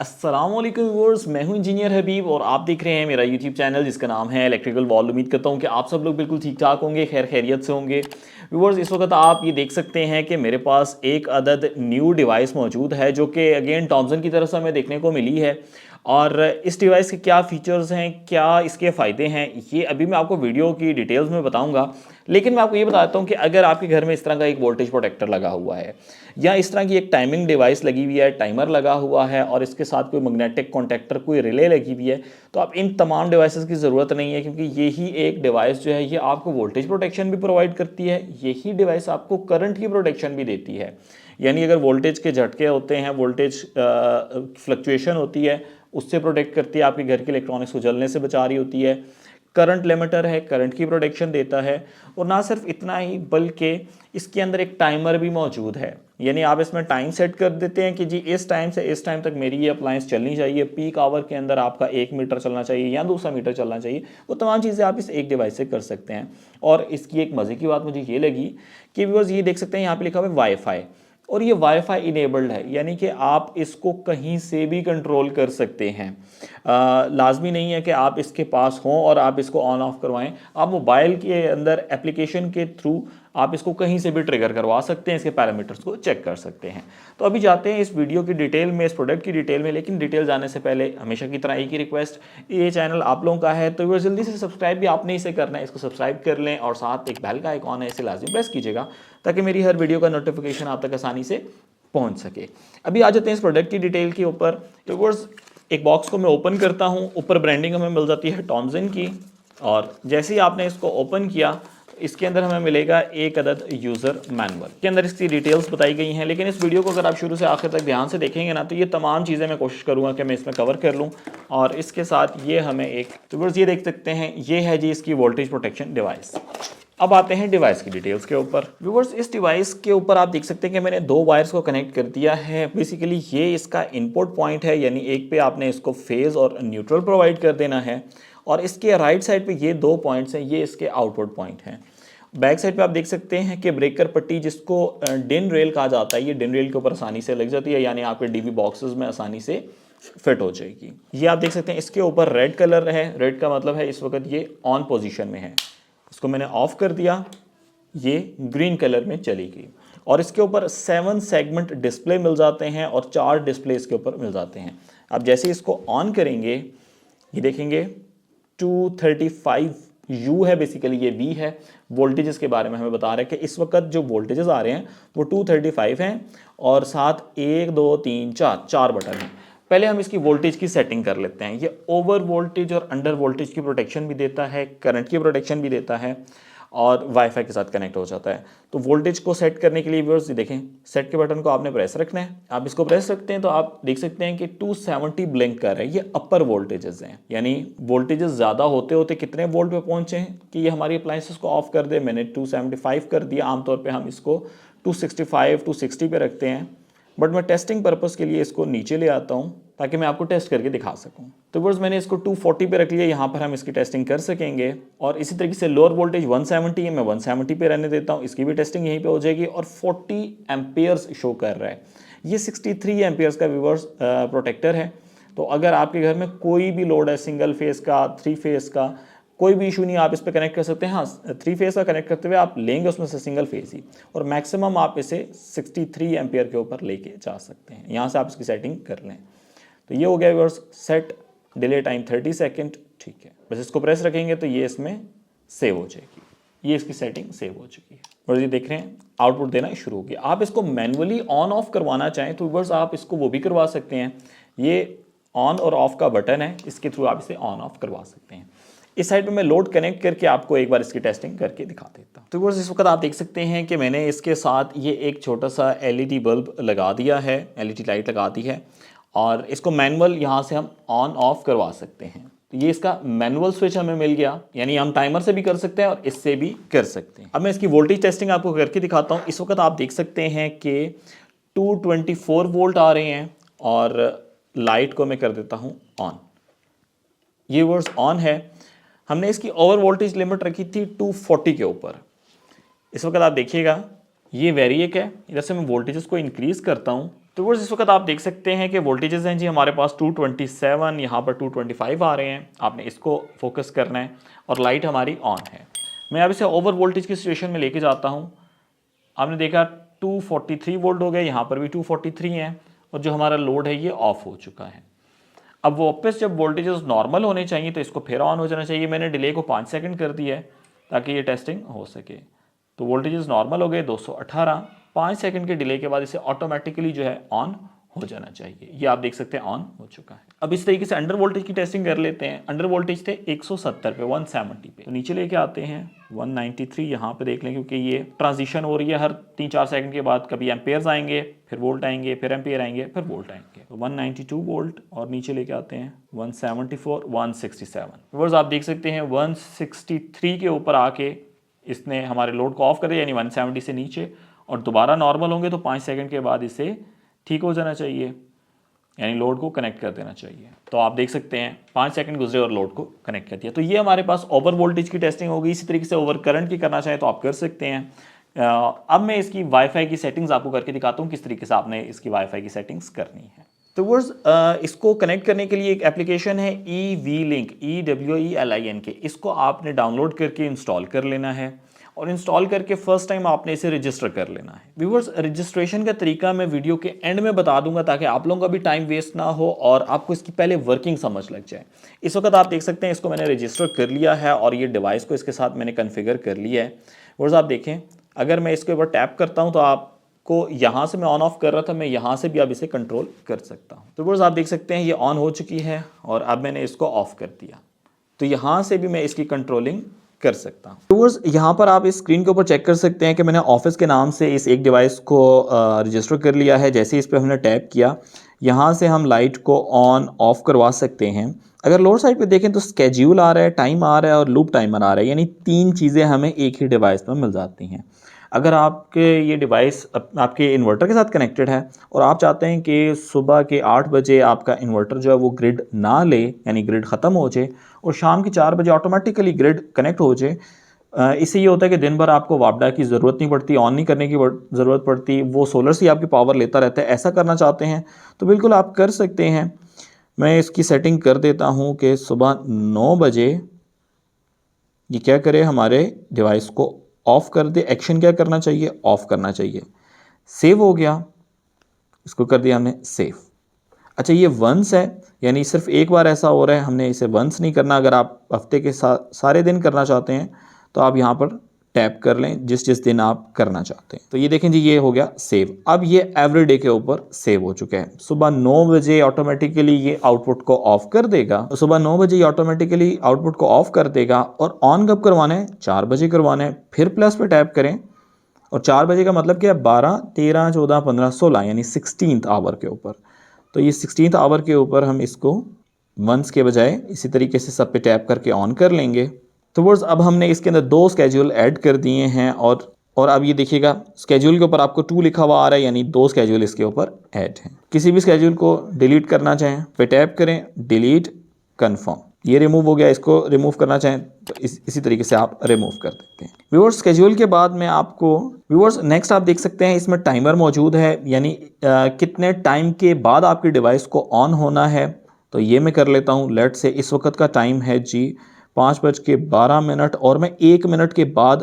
अस्सलामुअलैकुम व्यूअर्स, मैं हूं इंजीनियर हबीब और आप देख रहे हैं मेरा यूट्यूब चैनल जिसका नाम है इलेक्ट्रिकल वॉल। उम्मीद करता हूं कि आप सब लोग बिल्कुल ठीक ठाक होंगे, खैर खैरियत से होंगे। व्यूअर्स, इस वक्त आप ये देख सकते हैं कि मेरे पास एक अदद न्यू डिवाइस मौजूद है जो कि अगेन थॉमसन की तरफ से हमें देखने को मिली है। और इस डिवाइस के क्या फ़ीचर्स हैं, क्या इसके फ़ायदे हैं, ये अभी मैं आपको वीडियो की डिटेल्स में बताऊंगा। लेकिन मैं आपको ये बताता हूँ कि अगर आपके घर में इस तरह का एक वोल्टेज प्रोटेक्टर लगा हुआ है या इस तरह की एक टाइमिंग डिवाइस लगी हुई है, टाइमर लगा हुआ है और इसके साथ कोई मैग्नेटिक कॉन्टैक्टर, कोई रिले लगी हुई है, तो आप इन तमाम डिवाइसेस की ज़रूरत नहीं है, क्योंकि यही एक डिवाइस जो है ये आपको वोल्टेज प्रोटेक्शन भी प्रोवाइड करती है, यही डिवाइस आपको करंट की प्रोटेक्शन भी देती है। यानी अगर वोल्टेज के झटके होते हैं, वोल्टेज फ्लक्चुएशन होती है, उससे प्रोटेक्ट करती है, आपके घर के इलेक्ट्रॉनिक्स को जलने से बचा रही होती है। करंट लिमिटर है, करंट की प्रोटेक्शन देता है। और ना सिर्फ इतना ही बल्कि इसके अंदर एक टाइमर भी मौजूद है। यानी आप इसमें टाइम सेट कर देते हैं कि जी इस टाइम से इस टाइम तक मेरी ये अप्लायंस चलनी चाहिए, पीक आवर के अंदर आपका 1 मीटर चलना चाहिए या दूसरा मीटर चलना चाहिए। वो तमाम चीज़ें आप इस एक डिवाइस से कर सकते हैं। और इसकी एक मज़े की बात मुझे ये लगी कि व्यूअर्स ये देख सकते हैं यहाँ पे लिखा हुआ है वाईफाई, और ये वाईफाई इनेबल्ड है, यानी कि आप इसको कहीं से भी कंट्रोल कर सकते हैं। लाजमी नहीं है कि आप इसके पास हों और आप इसको ऑन ऑफ करवाएं। आप मोबाइल के अंदर एप्लीकेशन के थ्रू आप इसको कहीं से भी ट्रिगर करवा सकते हैं, इसके पैरामीटर्स को चेक कर सकते हैं। तो अभी जाते हैं इस वीडियो की डिटेल में, इस प्रोडक्ट की डिटेल में। लेकिन डिटेल जाने से पहले हमेशा की तरह एक ही रिक्वेस्ट, ये चैनल आप लोगों का है तो वो जल्दी से सब्सक्राइब भी आपने इसे करना है, इसको सब्सक्राइब कर लें और साथ एक बेल का आइकॉन है, इसे लाजमी प्रेस कीजिएगा ताकि मेरी हर वीडियो का नोटिफिकेशन आप तक आसानी से पहुंच सके। अभी आ जाते हैं इस प्रोडक्ट की डिटेल के ऊपर। तो व्यूअर्स, एक बॉक्स को मैं ओपन करता हूं, ऊपर ब्रांडिंग हमें मिल जाती है थॉमसन की, और जैसे ही आपने इसको ओपन किया इसके अंदर हमें मिलेगा एक अदद यूज़र मैनुअल के अंदर इसकी डिटेल्स बताई गई हैं। लेकिन इस वीडियो को अगर आप शुरू से आखिर तक ध्यान से देखेंगे ना, तो ये तमाम चीज़ें मैं कोशिश करूँगा कि मैं इसमें कवर कर लूँ। और इसके साथ ये हमें एक, तो व्यूअर्स ये देख सकते हैं, ये है जी इसकी वोल्टेज प्रोटेक्शन डिवाइस। अब आते हैं डिवाइस की डिटेल्स के ऊपर। व्यूअर्स, इस डिवाइस के ऊपर आप देख सकते हैं कि मैंने दो वायर्स को कनेक्ट कर दिया है। बेसिकली ये इसका इनपुट पॉइंट है, यानी एक पे आपने इसको फेज और न्यूट्रल प्रोवाइड कर देना है, और इसके राइट साइड पे ये दो पॉइंट्स हैं, ये इसके आउटपुट पॉइंट हैं। बैक साइड पे आप देख सकते हैं कि ब्रेकर पट्टी, जिसको डिन रेल कहा जाता है, ये डिन रेल के ऊपर आसानी से लग जाती है, यानी आपके डीवी बॉक्सेस में आसानी से फिट हो जाएगी। ये आप देख सकते हैं, इसके ऊपर रेड कलर है, रेड का मतलब है इस वक्त ये ऑन पोजीशन में है। इसको मैंने ऑफ कर दिया, ये ग्रीन कलर में चली गई। और इसके ऊपर 7 सेगमेंट डिस्प्ले मिल जाते हैं और 4 डिस्प्ले इसके ऊपर मिल जाते हैं। अब जैसे इसको ऑन करेंगे, ये देखेंगे 235 U है, बेसिकली ये V है। वोल्टेजेस के बारे में हमें बता रहा है कि इस वक्त जो वोल्टेजेस आ रहे हैं वो 235 हैं, और साथ 1 2 3 4 बटन हैं। पहले हम इसकी वोल्टेज की सेटिंग कर लेते हैं। ये ओवर वोल्टेज और अंडर वोल्टेज की प्रोटेक्शन भी देता है, करंट की प्रोटेक्शन भी देता है, और वाईफाई के साथ कनेक्ट हो जाता है। तो वोल्टेज को सेट करने के लिए व्यूअर्स देखें, सेट के बटन को आपने प्रेस रखना है। आप इसको प्रेस रखते हैं तो आप देख सकते हैं कि 270 ब्लिंक कर रहा है। ये अपर वोल्टेजेस हैं, यानी वोल्टेजेस ज़्यादा होते होते कितने वोल्ट पे पहुंचे हैं कि ये हमारी अप्लायंसेस को ऑफ कर दे। मैंने 275 कर दिया। आमतौर पर हम इसको 265 260 पे रखते हैं, बट मैं टेस्टिंग पर्पस के लिए इसको नीचे ले आता हूँ ताकि मैं आपको टेस्ट करके दिखा सकूँ। तो व्यूअर्स, मैंने इसको 240 पे रख लिया, यहाँ पर हम इसकी टेस्टिंग कर सकेंगे। और इसी तरीके से लोअर वोल्टेज 170 है, मैं 170 पे रहने देता हूँ, इसकी भी टेस्टिंग यहीं पे हो जाएगी। और 40 एम्पियर्स शो कर रहा है। ये 63 एम्पियर्स का व्यूअर्स प्रोटेक्टर है। तो अगर आपके घर में कोई भी लोड है, सिंगल फेस का, 3 फेस का, कोई भी इशू नहीं, आप इस पर कनेक्ट कर सकते हैं। हाँ, 3 फेस का कनेक्ट करते हुए आप लेंगे उसमें से सिंगल फेस ही, और मैक्सिमम आप इसे 63 एम्पियर के ऊपर लेके जा सकते हैं। यहाँ से आप इसकी सेटिंग कर लें। तो ये हो गया viewers set, delay time 30 second, ठीक है। बस इसको प्रेस रखेंगे तो ये इसमें सेव हो जाएगी। ये इसकी सेटिंग सेव हो चुकी है, और ये देख रहे हैं आउटपुट देना शुरू हो गया। आप इसको मैनुअली ऑन ऑफ करवाना चाहें तो व्यूअर्स आप इसको वो भी करवा सकते हैं। ये ऑन और ऑफ का बटन है, इसके थ्रू आप इसे ऑन ऑफ करवा सकते हैं। इस साइड पे मैं लोड कनेक्ट करके आपको एक बार इसकी टेस्टिंग करके दिखा देता हूँ। तो व्यूअर्स, इस वक्त आप देख सकते हैं कि मैंने इसके साथ ये एक छोटा सा LED बल्ब लगा दिया है, LED लाइट लगा दी है, और इसको मैनुअल यहाँ से हम ऑन ऑफ करवा सकते हैं। तो ये इसका मैनुअल स्विच हमें मिल गया, यानी हम टाइमर से भी कर सकते हैं और इससे भी कर सकते हैं। अब मैं इसकी वोल्टेज टेस्टिंग आपको करके दिखाता हूँ। इस वक्त आप देख सकते हैं कि 224 वोल्ट आ रहे हैं, और लाइट को मैं कर देता हूँ ऑन। ये व्यूअर्स ऑन है। हमने इसकी ओवर वोल्टेज लिमिट रखी थी 240 के ऊपर। इस वक्त आप देखिएगा ये वेरिएक है। इधर से मैं वोल्टेजेस को इंक्रीज़ करता हूँ तो वर्स इस वक्त आप देख सकते हैं कि वोल्टेजेस हैं जी हमारे पास 227, यहाँ पर 225 आ रहे हैं। आपने इसको फोकस करना है और लाइट हमारी ऑन है। मैं अब इसे ओवर वोल्टेज की सिचुएशन में लेके जाता हूँ। आपने देखा 243 वोल्ट हो गए, यहाँ पर भी 243 हैं और जो हमारा लोड है ये ऑफ हो चुका है। अब वापस जब वोल्टेजेस नॉर्मल होने चाहिए तो इसको फिर ऑन हो जाना चाहिए। मैंने डिले को 5 सेकंड कर दिया है ताकि ये टेस्टिंग हो सके। तो वोल्टेजेस नॉर्मल हो गए 218, 5 सेकंड के डिले के बाद इसे ऑटोमेटिकली जो है ऑन हो जाना चाहिए। ये आप देख सकते हैं ऑन हो चुका है। अब इस तरीके से अंडर वोल्टेज की टेस्टिंग कर लेते हैं। अंडर वोल्टेज थे 170 पे, 170 पे, तो नीचे लेके आते हैं 193। यहाँ पे देख लें क्योंकि ये ट्रांजिशन हो रही है, हर 3-4 सेकंड के बाद कभी एम्पेयर्स आएंगे, फिर वोल्ट आएंगे, फिर एम्पेयर आएंगे, फिर वोल्ट आएंगे। तो 192 वोल्ट और नीचे लेके आते हैं 174, 167। व्यूअर्स आप देख सकते हैं 163 के ऊपर आके इसने हमारे लोड को ऑफ कर दिया, यानी 170 से नीचे, और दोबारा नॉर्मल होंगे तो 5 सेकंड के बाद इसे ठीक हो जाना चाहिए, यानी लोड को कनेक्ट कर देना चाहिए। तो आप देख सकते हैं 5 सेकंड गुजरे और लोड को कनेक्ट कर दिया। तो ये हमारे पास ओवर वोल्टेज की टेस्टिंग होगी। इसी तरीके से ओवर करंट की करना चाहें तो आप कर सकते हैं। अब मैं इसकी वाईफाई की सेटिंग्स आपको करके दिखाता हूँ किस तरीके से आपने इसकी वाईफाई की सेटिंग्स करनी है। तो वर्स इसको कनेक्ट करने के लिए एक एप्लीकेशन है EVLink, EWELINK। इसको आपने डाउनलोड करके इंस्टॉल कर लेना है और इंस्टॉल करके फर्स्ट टाइम आपने इसे रजिस्टर कर लेना है। व्यूअर्स रजिस्ट्रेशन का तरीका मैं वीडियो के एंड में बता दूंगा ताकि आप लोगों का भी टाइम वेस्ट ना हो और आपको इसकी पहले वर्किंग समझ लग जाए। इस वक्त आप देख सकते हैं इसको मैंने रजिस्टर कर लिया है और ये डिवाइस को इसके साथ मैंने कन्फिगर कर लिया है। व्यूअर्स आप देखें, अगर मैं इसके ऊपर टैप करता हूँ तो आपको यहाँ से मैं ऑन ऑफ कर रहा था, मैं यहाँ से भी अब इसे कंट्रोल कर सकता हूँ। तो व्यूअर्स आप देख सकते हैं ये ऑन हो चुकी है और अब मैंने इसको ऑफ कर दिया, तो यहाँ से भी मैं इसकी कंट्रोलिंग कर सकता हूँ। व्यूअर्स यहाँ पर आप इस स्क्रीन के ऊपर चेक कर सकते हैं कि मैंने ऑफिस के नाम से इस एक डिवाइस को रजिस्टर कर लिया है। जैसे ही इस पर हमने टैप किया, यहाँ से हम लाइट को ऑन ऑफ करवा सकते हैं। अगर लोअर साइड पे देखें तो स्केड्यूल आ रहा है, टाइम आ रहा है और लूप टाइमर आ रहा है, यानी 3 चीज़ें हमें एक ही डिवाइस में मिल जाती हैं। अगर आपके ये डिवाइस आपके इन्वर्टर के साथ कनेक्टेड है और आप चाहते हैं कि सुबह के 8 बजे आपका इन्वर्टर जो है वो ग्रिड ना ले, यानी ग्रिड ख़त्म हो जाए, और शाम के 4 बजे ऑटोमेटिकली ग्रिड कनेक्ट हो जाए, इससे ये होता है कि दिन भर आपको वापडा की ज़रूरत नहीं पड़ती, ऑन नहीं करने की ज़रूरत पड़ती, वो सोलर से आपकी पावर लेता रहता है। ऐसा करना चाहते हैं तो बिल्कुल आप कर सकते हैं। मैं इसकी सेटिंग कर देता हूँ कि सुबह 9 बजे ये क्या करे, हमारे डिवाइस को ऑफ़ कर दे। एक्शन क्या करना चाहिए, ऑफ़ करना चाहिए। सेव हो गया, इसको कर दिया हमने सेव। अच्छा ये वंस है, यानी सिर्फ एक बार ऐसा हो रहा है, हमने इसे वंस नहीं करना। अगर आप हफ्ते के सारे दिन करना चाहते हैं तो आप यहाँ पर टैप कर लें जिस जिस दिन आप करना चाहते हैं। तो ये देखें जी, ये हो गया सेव। अब ये एवरीडे के ऊपर सेव हो चुका है। सुबह 9 बजे ऑटोमेटिकली ये आउटपुट को ऑफ कर देगा। तो सुबह 9 बजे ये ऑटोमेटिकली आउटपुट को ऑफ कर देगा और ऑन कब करवाना है, 4 बजे करवाना है। फिर प्लस पे टैप करें और 4 बजे का मतलब क्या है, 12, 13, 14, 15, 16, यानी 16th आवर के ऊपर। तो ये 16th आवर के ऊपर हम इसको वंस के बजाय इसी तरीके से सब पे टैप करके ऑन कर लेंगे। तो वर्स अब हमने इसके अंदर 2 स्केड्यूल ऐड कर दिए हैं और अब ये देखिएगा स्केड्यूल के ऊपर आपको 2 लिखा हुआ आ रहा है, यानी 2 स्केड्यूल इसके ऊपर ऐड हैं। किसी भी स्केड्यूल को डिलीट करना चाहें पे टैप करें, डिलीट, कन्फर्म, ये रिमूव हो गया। इसको रिमूव करना चाहें तो इसी तरीके से आप रिमूव कर देते हैं। व्यूअर्स स्केड्यूल के बाद में आपको व्यूअर्स नेक्स्ट आप देख सकते हैं इसमें टाइमर मौजूद है, यानी कितने टाइम के बाद आपकी डिवाइस को ऑन होना है। तो ये मैं कर लेता हूँ। लेट से इस वक्त का टाइम है जी 5:12 और मैं 1 मिनट के बाद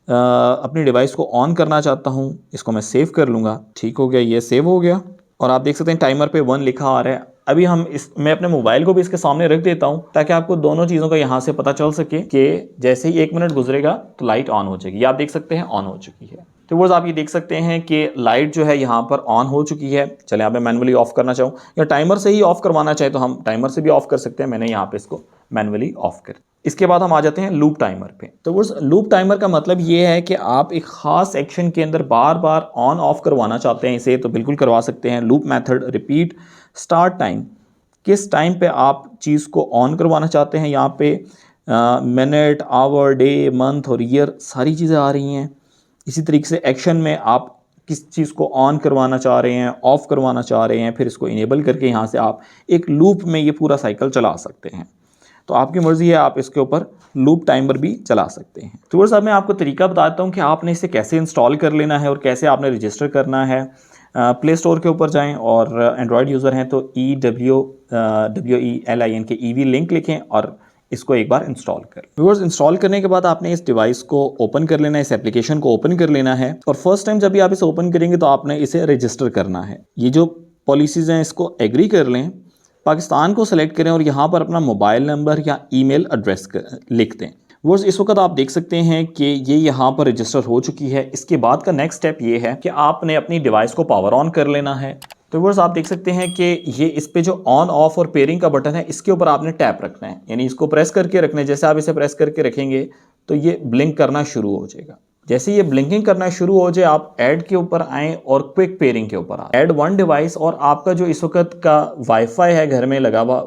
अपनी डिवाइस को ऑन करना चाहता हूँ। इसको मैं सेव कर लूँगा। ठीक हो गया, ये सेव हो गया और आप देख सकते हैं टाइमर पे 1 लिखा आ रहा है। अभी मैं अपने मोबाइल को भी इसके सामने रख देता हूँ ताकि आपको दोनों चीज़ों का यहाँ से पता चल सके कि जैसे ही 1 मिनट गुजरेगा तो लाइट ऑन हो जाएगी। ये आप देख सकते हैं ऑन हो चुकी है। तो वो आप ये देख सकते हैं कि लाइट जो है यहाँ पर ऑन हो चुकी है। चले यहाँ पे मैनुअली ऑफ करना चाहूँ या टाइमर से ही ऑफ करवाना चाहे तो हम टाइमर से भी ऑफ कर सकते हैं। मैंने यहाँ पे इसको मैनुअली ऑफ कर। इसके बाद हम आ जाते हैं लूप टाइमर पे। तो वो लूप टाइमर का मतलब ये है कि आप एक खास एक्शन के अंदर बार बार ऑन ऑफ करवाना चाहते हैं इसे, तो बिल्कुल करवा सकते हैं। Loop method, repeat, start time, किस टाइम पे आप चीज़ को ऑन करवाना चाहते हैं। यहाँ पे मिनट, आवर, डे, मंथ और ईयर सारी चीज़ें आ रही हैं। इसी तरीके से एक्शन में आप किस चीज़ को ऑन करवाना चाह रहे हैं, ऑफ करवाना चाह रहे हैं, फिर इसको इनेबल करके यहाँ से आप एक लूप में ये पूरा साइकिल चला सकते हैं। तो आपकी मर्ज़ी है, आप इसके ऊपर लूप टाइमर भी चला सकते हैं। तो साहब मैं आपको तरीका बताता हूँ कि आपने इसे कैसे इंस्टॉल कर लेना है और कैसे आपने रजिस्टर करना है। प्ले स्टोर के ऊपर जाएं और एंड्रॉयड यूज़र हैं तो EWELIN लिंक लिखें और इसको एक बार इंस्टॉल कर व्यूअर्स। इंस्टॉल करने के बाद आपने इस डिवाइस को ओपन कर लेना है, इस एप्लीकेशन को ओपन कर लेना है और फर्स्ट टाइम जब भी आप इसे ओपन करेंगे तो आपने इसे रजिस्टर करना है। ये जो पॉलिसीज़ हैं इसको एग्री कर लें, पाकिस्तान को सेलेक्ट करें और यहाँ पर अपना मोबाइल नंबर या ईमेल एड्रेस लिख दें। व्यूअर्स इस वक्त आप देख सकते हैं कि ये यहाँ पर रजिस्टर हो चुकी है। इसके बाद का नेक्स्ट स्टेप ये है कि आपने अपनी डिवाइस को पावर ऑन कर लेना है। तो व्यूअर्स आप देख सकते हैं कि ये इस पे जो ऑन ऑफ और पेयरिंग का बटन है इसके ऊपर आपने टैप रखना है, यानी इसको प्रेस करके रखना है। जैसे आप इसे प्रेस करके रखेंगे तो ये ब्लिंक करना शुरू हो जाएगा। जैसे ये ब्लिंकिंग करना शुरू हो जाए आप ऐड के ऊपर आएँ और क्विक पेयरिंग के ऊपर आए। ऐड वन डिवाइस और आपका जो इस वक्त का वाईफाई है घर में लगा हुआ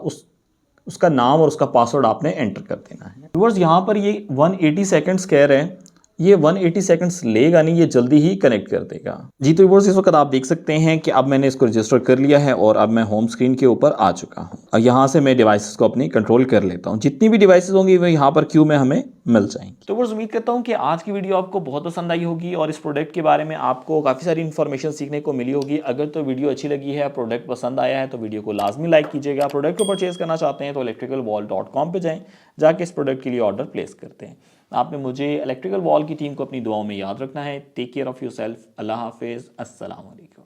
उसका नाम और उसका पासवर्ड आपने एंटर कर देना है। व्यूअर्स यहाँ पर ये 180 सेकंड्स कह रहे हैं, ये 180 सेकंड्स लेगा नहीं, ये जल्दी ही कनेक्ट कर देगा जी। तो व्यूअर्स इस वक्त आप देख सकते हैं कि अब मैंने इसको रजिस्टर कर लिया है और अब मैं होम स्क्रीन के ऊपर आ चुका हूँ और यहाँ से मैं डिवाइसेस को अपनी कंट्रोल कर लेता हूँ। जितनी भी डिवाइसेस होंगी वो यहाँ पर क्यू में हमें मिल जाएंगी। तो व्यूअर्स उम्मीद करता हूँ कि आज की वीडियो आपको बहुत पसंद आई होगी और इस प्रोडक्ट के बारे में आपको काफ़ी सारी इन्फॉर्मेशन सीखने को मिली होगी। अगर तो वीडियो अच्छी लगी है, प्रोडक्ट पसंद आया है तो वीडियो को लाजमी लाइक कीजिएगा। प्रोडक्ट को परचेज करना चाहते हैं तो electricalwall.com पे जाएं, जाके इस प्रोडक्ट के लिए ऑर्डर प्लेस करते हैं। आपने मुझे इलेक्ट्रिकल वॉल की टीम को अपनी दुआओं में याद रखना है। Take care of yourself. अल्लाह हाफिज़। अस्सलाम वालेकुम।